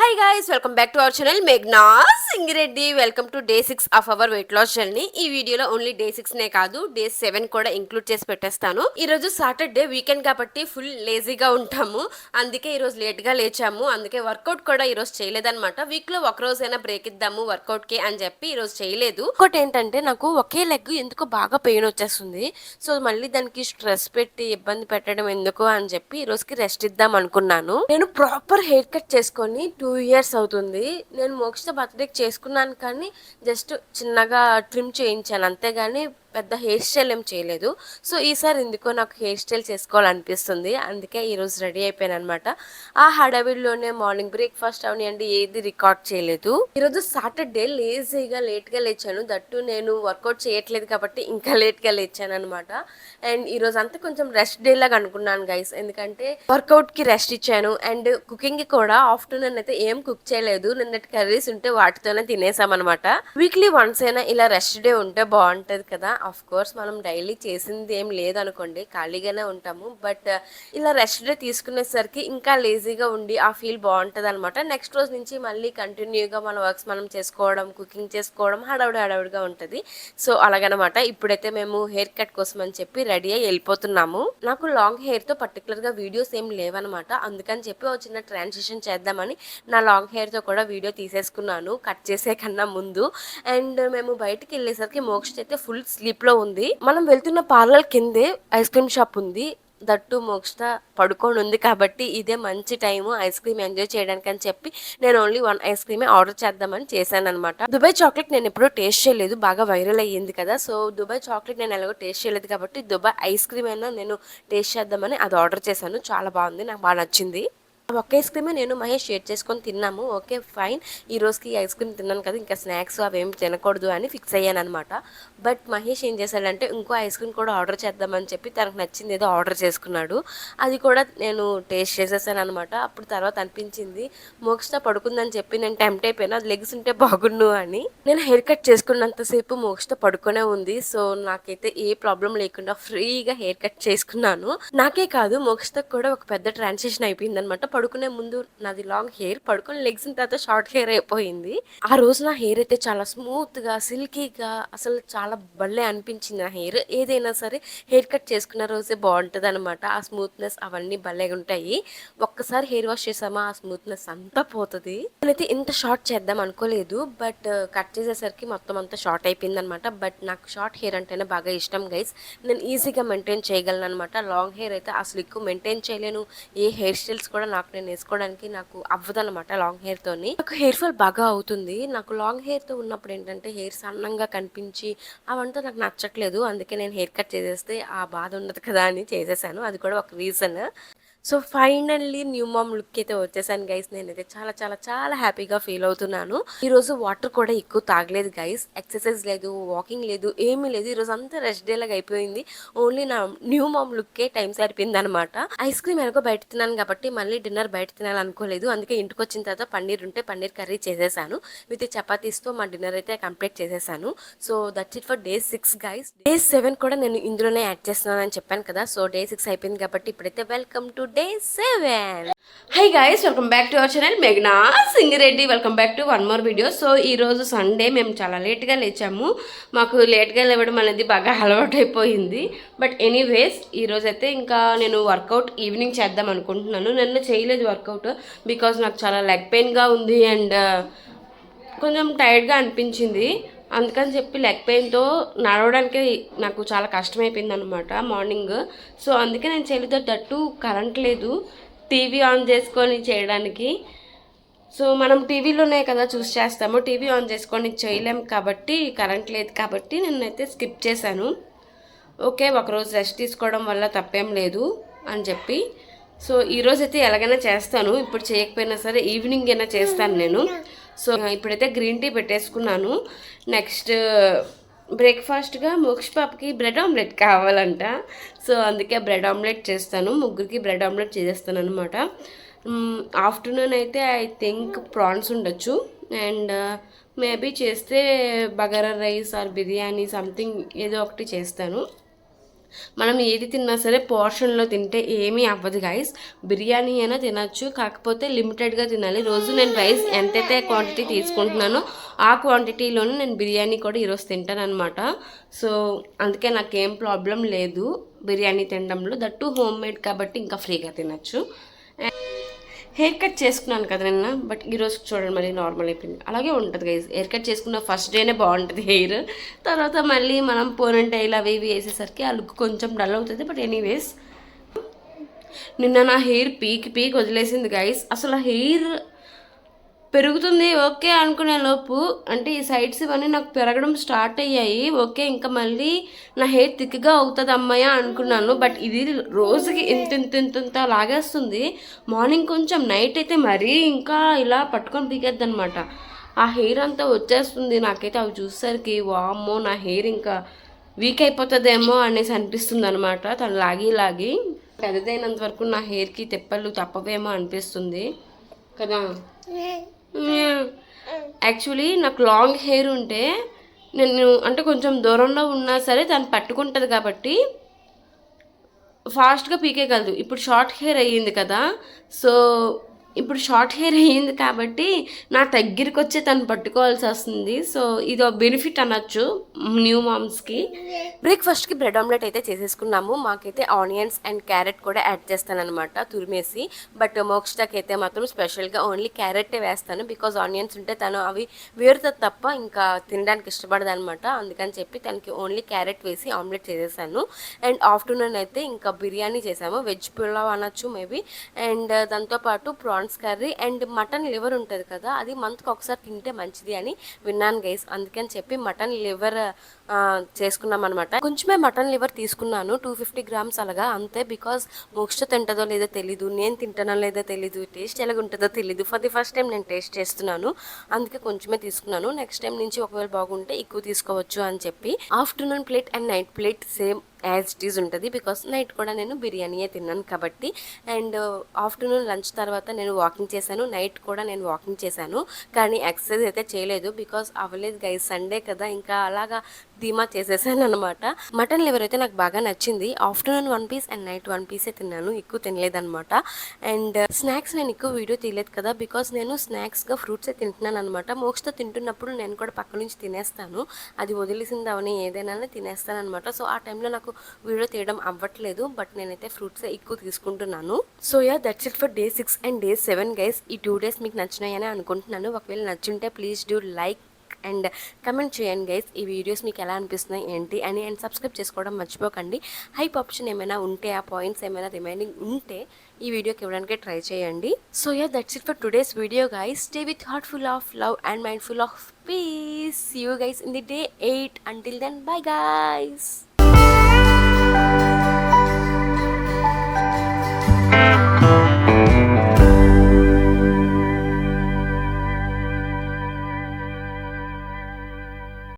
Hi guys, welcome back to our channel మేఘ్నా Singireddy. Welcome to day 6 of our weight loss journey. ఈ వీడియోలో only day 6 నే కాదు, day 7 కూడా ఇంక్లూడ్ చేసి పెట్టేస్తాను. ఈ రోజు సాటర్డే వీకెండ్ కాబట్టి ఫుల్ లేజీగా ఉంటాము. అందుకే ఈ రోజు లేట్ గా లేచాము. అందుకే వర్కౌట్ కూడా ఈ రోజు చేయలేదన్నమాట. వీక్ లో ఒక రోజైనా బ్రేక్ ఇద్దాము వర్కౌట్ కి అని చెప్పి ఈ రోజు చేయలేదు. ఇంకోటి ఏంటంటే నాకు ఒకే లెగ్ ఎందుకో బాగా పెయిన్ వచ్చేస్తుంది. సో మళ్ళీ దానికి స్ట్రెస్ పెట్టి ఇబ్బంది పెట్టడం ఎందుకు అని చెప్పి ఈ రోజుకి రెస్ట్ ఇద్దాం అనుకున్నాను. నేను ప్రాపర్ హెయిర్ కట్ చేసుకొని 2 years అవుతుంది. నేను మోక్షిత బర్త్డేకి చేసుకున్నాను, కానీ జస్ట్ చిన్నగా ట్రిమ్ చేయించాను అంతేగాని పెద్ద హెయిర్ స్టైల్ ఏం చేయలేదు. సో ఈసారి ఎందుకో నాకు హెయిర్ స్టైల్ చేసుకోవాలనిపిస్తుంది. అందుకే ఈరోజు రెడీ అయిపోయాను అనమాట. ఆ హడావిడిలోనే మార్నింగ్ బ్రేక్ఫాస్ట్ అవనివ్వండి ఏది రికార్డ్ చేయలేదు. ఈరోజు సాటర్డే లేజీగా లేట్గా లేచాను. దట్టు నేను వర్కౌట్ చేయట్లేదు కాబట్టి ఇంకా లేట్గా లేచాను అనమాట. అండ్ ఈరోజు అంతా కొంచెం రెస్ట్ డే లాగా అనుకున్నాను గైస్, ఎందుకంటే వర్కౌట్కి రెస్ట్ ఇచ్చాను. అండ్ కుకింగ్కి కూడా ఆఫ్టర్నూన్ అయితే ఏం కుక్ చేయలేదు. నిన్నటి కర్రీస్ ఉంటే వాటితోనే తినేసామన్నమాట. వీక్లీ వన్స్ అయినా ఇలా రెస్ట్ డే ఉంటే బాగుంటుంది కదా. ఆఫ్ కోర్స్ మనం డైలీ చేసింది ఏం లేదనుకోండి, ఖాళీగానే ఉంటాము. బట్ ఇలా రెస్ట్ డే తీసుకునేసరికి ఇంకా లేజీగా ఉండి ఆ ఫీల్ బాగుంటుంది అనమాట. నెక్స్ట్ రోజు నుంచి మళ్ళీ కంటిన్యూగా మన వర్క్స్ మనం చేసుకోవడం, కుకింగ్ చేసుకోవడం హడావుడిగా ఉంటుంది. సో అలాగనమాట. ఇప్పుడైతే మేము హెయిర్ కట్ కోసం అని చెప్పి రెడీ అయ్యి వెళ్ళిపోతున్నాము. నాకు లాంగ్ హెయిర్తో పర్టికులర్గా వీడియోస్ ఏం లేవనమాట. అందుకని చెప్పి ఒక చిన్న ట్రాన్సిషన్ చేద్దామని నా లాంగ్ హెయిర్తో కూడా వీడియో తీసేసుకున్నాను కట్ చేసే కన్నా ముందు. అండ్ మేము బయటికి వెళ్ళేసరికి మోక్ష అయితే ఫుల్ స్లీప్లో ఉంది. మనం వెళ్తున్న పార్లర్ కిందే ఐస్ క్రీమ్ షాప్ ఉంది. దట్టు మోక్ష పడుకొని ఉంది కాబట్టి ఇదే మంచి టైము ఐస్ క్రీమ్ ఎంజాయ్ చేయడానికి అని చెప్పి నేను ఓన్లీ 1 ఐస్ క్రీమే ఆర్డర్ చేద్దామని చేశాను అనమాట. దుబాయ్ చాక్లెట్ నేను ఎప్పుడూ టేస్ట్ చేయలేదు, బాగా వైరల్ అయ్యింది కదా. సో దుబాయ్ చాక్లెట్ నేను ఎలాగో టేస్ట్ చేయలేదు కాబట్టి దుబాయ్ ఐస్ క్రీమ్ అయినా నేను టేస్ట్ చేద్దామని అది ఆర్డర్ చేశాను. చాలా బాగుంది, నాకు బాగా నచ్చింది. ఒక్క ఐస్ క్రీమే నేను మహేష్ షేర్ చేసుకొని తిన్నాము. ఓకే ఫైన్, ఈ రోజుకి ఐస్ క్రీమ్ తిన్నాను కదా, ఇంకా స్నాక్స్ అవేం తినకూడదు అని ఫిక్స్ అయ్యాను అనమాట. బట్ మహేష్ ఏం చేశాడంటే ఇంకో ఐస్ క్రీమ్ కూడా ఆర్డర్ చేద్దామని చెప్పి తనకు నచ్చింది ఏదో ఆర్డర్ చేసుకున్నాడు. అది కూడా నేను టేస్ట్ చేసేసాను అనమాట. అప్పుడు తర్వాత అనిపించింది మోక్ష పడుకుందని చెప్పి నేను టెంప్ట్ అయిపోయాను, అది లెగ్స్ ఉంటే బాగుండు అని. నేను హెయిర్ కట్ చేసుకున్నంతసేపు మోక్ష పడుకునే ఉంది. సో నాకైతే ఏ ప్రాబ్లం లేకుండా ఫ్రీగా హెయిర్ కట్ చేసుకున్నాను. నాకే కాదు మోక్షకు కూడా ఒక పెద్ద ట్రాన్సిషన్ అయిపోయింది అనమాట. పడుకునే ముందు నాది లాంగ్ హెయిర్, పడుకుని లెగ్స్ తర్వాత షార్ట్ హెయిర్ అయిపోయింది. ఆ రోజు నా హెయిర్ అయితే చాలా స్మూత్ గా సిల్కీగా అసలు చాలా భలే అనిపించింది. నా హెయిర్ ఏదైనా సరే హెయిర్ కట్ చేసుకున్న రోజే బాగుంటుంది అనమాట. ఆ స్మూత్నెస్ అవన్నీ భలేగా ఉంటాయి. ఒక్కసారి హెయిర్ వాష్ చేసామా ఆ స్మూత్నెస్ అంతా పోతుంది. నేనైతే ఇంత షార్ట్ చేద్దాం అనుకోలేదు, బట్ కట్ చేసేసరికి మొత్తం అంతా షార్ట్ అయిపోయింది అనమాట. బట్ నాకు షార్ట్ హెయిర్ అంటేనే బాగా ఇష్టం గైస్. నేను ఈజీగా మెయింటైన్ చేయగలను అనమాట. లాంగ్ హెయిర్ అయితే అసలు ఎక్కువ మెయింటైన్ చేయలేను. ఏ హెయిర్ స్టైల్స్ కూడా నాకు నేను వేసుకోవడానికి నాకు అవ్వదు అనమాట. లాంగ్ హెయిర్ తోని నాకు హెయిర్ ఫాల్ బాగా అవుతుంది. నాకు లాంగ్ హెయిర్ తో ఉన్నప్పుడు ఏంటంటే హెయిర్ సన్నంగా కనిపించి అవంతా నాకు నచ్చట్లేదు. అందుకే నేను హెయిర్ కట్ చేసేస్తే ఆ బాధ ఉండదు కదా అని చేసేసాను. అది కూడా ఒక reason. So finally new mom look అయితే వచ్చేసాను గైస్. నేనైతే చాలా చాలా చాలా హ్యాపీగా ఫీల్ అవుతున్నాను. ఈ రోజు వాటర్ కూడా ఎక్కువ తాగలేదు గైస్. ఎక్సర్సైజ్ లేదు, వాకింగ్ లేదు, ఏమీ లేదు. ఈ రోజు అంతా రెస్ట్ డే లాగా అయిపోయింది. ఓన్లీ నా న్యూ మామ్ లుక్కే టైం సరిపోయింది అనమాట. ఐస్ క్రీమ్ ఎలాగో బయట తిన్నాను కాబట్టి మళ్ళీ డిన్నర్ బయట తినాలనుకోలేదు. అందుకే ఇంటికి వచ్చిన తర్వాత పన్నీర్ ఉంటే పన్నీర్ కర్రీ చేసేసాను. విత్ చపాతీస్తో మా డిన్నర్ అయితే కంప్లీట్ చేసేసాను. So that's it for day 6 guys. Day 7 కూడా నేను ఇందులోనే యాడ్ చేస్తున్నాను అని చెప్పాను కదా. సో డే 6 అయిపోయింది కాబట్టి ఇప్పుడైతే welcome to day 7. Hi guys, welcome back to our channel మేఘ్నా Singireddy. Welcome back to one more video. So ఈ రోజు సండే మేము చాలా లేట్గా లేచాము. మాకు లేట్గా లేవడం అనేది బాగా అలవాటు అయిపోయింది. బట్ ఎనీవేస్ ఈరోజు అయితే ఇంకా నేను వర్కౌట్ ఈవినింగ్ చేద్దాం అనుకుంటున్నాను. నిన్న చేయలేదు వర్కౌట్ బికాజ్ నాకు చాలా లెగ్ పెయిన్గా ఉంది అండ్ కొంచెం టైర్డ్గా అనిపించింది. అందుకని చెప్పి లెగ్ పెయిన్తో నడవడానికి నాకు చాలా కష్టమైపోయింది అనమాట మార్నింగ్. సో అందుకే నేను చేయలేదు. దట్టు కరెంట్ లేదు టీవీ ఆన్ చేసుకొని చేయడానికి. సో మనం టీవీలోనే కదా చూస్ చేస్తాము, టీవీ ఆన్ చేసుకొని చేయలేం కాబట్టి కరెంట్ లేదు కాబట్టి నేనైతే స్కిప్ చేశాను. ఓకే ఒకరోజు రెస్ట్ తీసుకోవడం వల్ల తప్పేం లేదు అని చెప్పి. సో ఈరోజు అయితే ఎలాగైనా చేస్తాను. ఇప్పుడు చేయకపోయినా సరే ఈవినింగ్ అయినా చేస్తాను నేను. సో ఇప్పుడైతే గ్రీన్ టీ పెట్టేసుకున్నాను. నెక్స్ట్ బ్రేక్ఫాస్ట్గా మోక్ష పాపకి బ్రెడ్ ఆమ్లెట్ కావాలంట. సో అందుకే బ్రెడ్ ఆమ్లెట్ చేస్తాను. ముగ్గురికి బ్రెడ్ ఆమ్లెట్ చేసేస్తాను అనమాట. ఆఫ్టర్నూన్ అయితే ఐ థింక్ ప్రాన్స్ ఉండొచ్చు అండ్ మేబీ చేస్తే bagara rice or biryani something ఏదో ఒకటి చేస్తాను. మనం ఏది తిన్నా సరే పోర్షన్లో తింటే ఏమీ అవ్వదు గైస్. బిర్యానీ అయినా తినచ్చు, కాకపోతే లిమిటెడ్గా తినాలి. రోజు నేను రైస్ ఎంతైతే క్వాంటిటీ తీసుకుంటున్నానో ఆ క్వాంటిటీలోనే నేను బిర్యానీ కూడా ఈరోజు తింటాను అనమాట. సో అందుకే నాకేం ప్రాబ్లం లేదు బిర్యానీ తినడంలో. దట్టు హోమ్ మేడ్ కాబట్టి ఇంకా ఫ్రీగా తినచ్చు. హెయిర్ కట్ చేసుకున్నాను కదా నిన్న, బట్ ఈరోజు చూడండి మళ్ళీ నార్మల్ అయిపోయింది. అలాగే ఉంటుంది గైజ్. హెయిర్ కట్ చేసుకున్న ఫస్ట్ డేనే బాగుంటుంది హెయిర్. తర్వాత మళ్ళీ మనం పోనెంటైల్ అవి ఇవి వేసేసరికి ఆ లుక్ కొంచెం డల్ అవుతుంది. బట్ ఎనీవేస్ నిన్న నా హెయిర్ పీక్ వదిలేసింది గైజ్. అసలు హెయిర్ పెరుగుతుంది ఓకే అనుకునే లోపు, అంటే ఈ సైడ్స్ ఇవన్నీ నాకు పెరగడం స్టార్ట్ అయ్యాయి. ఓకే ఇంకా మళ్ళీ నా హెయిర్ థిక్గా అవుతుంది అమ్మాయ అనుకున్నాను. బట్ ఇది రోజుకి ఇంత లాగేస్తుంది. మార్నింగ్ కొంచెం, నైట్ అయితే మరీ ఇంకా ఇలా పట్టుకొని పీకేద్ది అనమాట. ఆ హెయిర్ అంతా వచ్చేస్తుంది. నాకైతే అవి చూసేసరికి వామ్మో నా హెయిర్ ఇంకా వీక్ అయిపోతుందేమో అనేసి అనిపిస్తుంది అనమాట. తను లాగి పెద్దదైనంత వరకు నా హెయిర్కి తెప్పలు తప్పవేమో అనిపిస్తుంది కదా. యాక్చువల్లీ నాకు లాంగ్ హెయిర్ ఉంటే నేను అంటే కొంచెం దూరంలో ఉన్నా సరే దాన్ని పట్టుకుంటుంది కాబట్టి ఫాస్ట్గా పీకేయగలదు. ఇప్పుడు షార్ట్ హెయిర్ అయ్యింది కదా, సో ఇప్పుడు షార్ట్ హెయిర్ అయ్యింది కాబట్టి నా దగ్గరికి వచ్చి తను పట్టుకోవాల్సి వస్తుంది. సో ఇది ఒక బెనిఫిట్ అనొచ్చు న్యూ మామ్స్కి. బ్రేక్ఫాస్ట్కి బ్రెడ్ ఆమ్లెట్ అయితే చేసేసుకున్నాము. మాకైతే ఆనియన్స్ అండ్ క్యారెట్ కూడా యాడ్ చేస్తానమాట తురిమేసి. బట్ మోక్షకి అయితే మాత్రం స్పెషల్గా ఓన్లీ క్యారెటే వేస్తాను. బికాజ్ ఆనియన్స్ ఉంటే తను అవి వేరుతుంది తప్ప ఇంకా తినడానికి ఇష్టపడదు అనమాట. అందుకని చెప్పి తనకి ఓన్లీ క్యారెట్ వేసి ఆమ్లెట్ చేసేసాను. అండ్ ఆఫ్టర్నూన్ అయితే ఇంకా బిర్యానీ చేసాము. వెజ్ పులావ్ అనొచ్చు మేబీ. అండ్ దాంతోపాటు prawns curry and mutton liver ఉంటుంది కదా, అది మంత్కి ఒకసారి తింటే మంచిది అని విన్నాను గైస్. అందుకని చెప్పి మటన్ లివర్ చేసుకున్నాం అనమాట. కొంచెమే మటన్ లివర్ తీసుకున్నాను, 250 grams అలాగా అంతే. బికాజ్ మోక్ష తింటుందో లేదో తెలీదు, నేను తింటానో లేదో తెలీదు, టేస్ట్ ఎలాగుంటుందో తెలీదు. ఫర్ ది ఫస్ట్ టైం నేను టేస్ట్ చేస్తున్నాను, అందుకే కొంచెమే తీసుకున్నాను. నెక్స్ట్ టైం నుంచి ఒకవేళ బాగుంటే ఎక్కువ తీసుకోవచ్చు అని చెప్పి. Afternoon plate and night plate same as it is ఉంటుంది. బికాస్ నైట్ కూడా నేను బిర్యానీయే తిన్నాను కాబట్టి. అండ్ ఆఫ్టర్నూన్ లంచ్ తర్వాత నేను వాకింగ్ చేశాను, నైట్ కూడా నేను వాకింగ్ చేశాను. కానీ ఎక్సర్సైజ్ అయితే చేయలేదు బికాస్ అవ్వలేదు గైస్, సండే కదా. ఇంకా అలాగా ధీమా చేసేసాను అనమాట. మటన్ లివర్ అయితే నాకు బాగా నచ్చింది. Afternoon 1 piece and night 1 piece తిన్నాను, ఎక్కువ తినలేదనమాట. అండ్ స్నాక్స్ నేను ఎక్కువ వీడియో తీయలేదు కదా, బికాస్ నేను స్నాక్స్గా ఫ్రూట్సే తింటున్నాను అనమాట. మోక్షతో తింటున్నప్పుడు నేను కూడా పక్క నుంచి తినేస్తాను, అది వదిలేసింది అవని ఏదైనా తినేస్తాను అనమాట. సో ఆ టైంలో నాకు వీడియో తీయడం అవ్వట్లేదు. బట్ నేనైతే ఫ్రూట్సే ఎక్కువ తీసుకుంటున్నాను. So yeah that's it for Day 6 and Day 7 guys. ఈ 2 days మీకు నచ్చినాయని అనుకుంటున్నాను. ఒకవేళ నచ్చుంటే please do like and comment చేయండి గైస్, ఈ వీడియోస్ మీకు ఎలా అనిపిస్తున్నాయి ఏంటి అని. అండ్ సబ్స్క్రైబ్ చేసుకోవడం మర్చిపోకండి. హైప్ ఆప్షన్ ఏమైనా ఉంటే, ఆ పాయింట్స్ ఏమైనా రిమైనింగ్ ఉంటే ఈ వీడియోకి ఇవ్వడానికి ట్రై చేయండి. So yeah that's it for today's video guys. Stay with heart full of love and mind full of peace. See you guys in the Day 8. Until then, bye guys.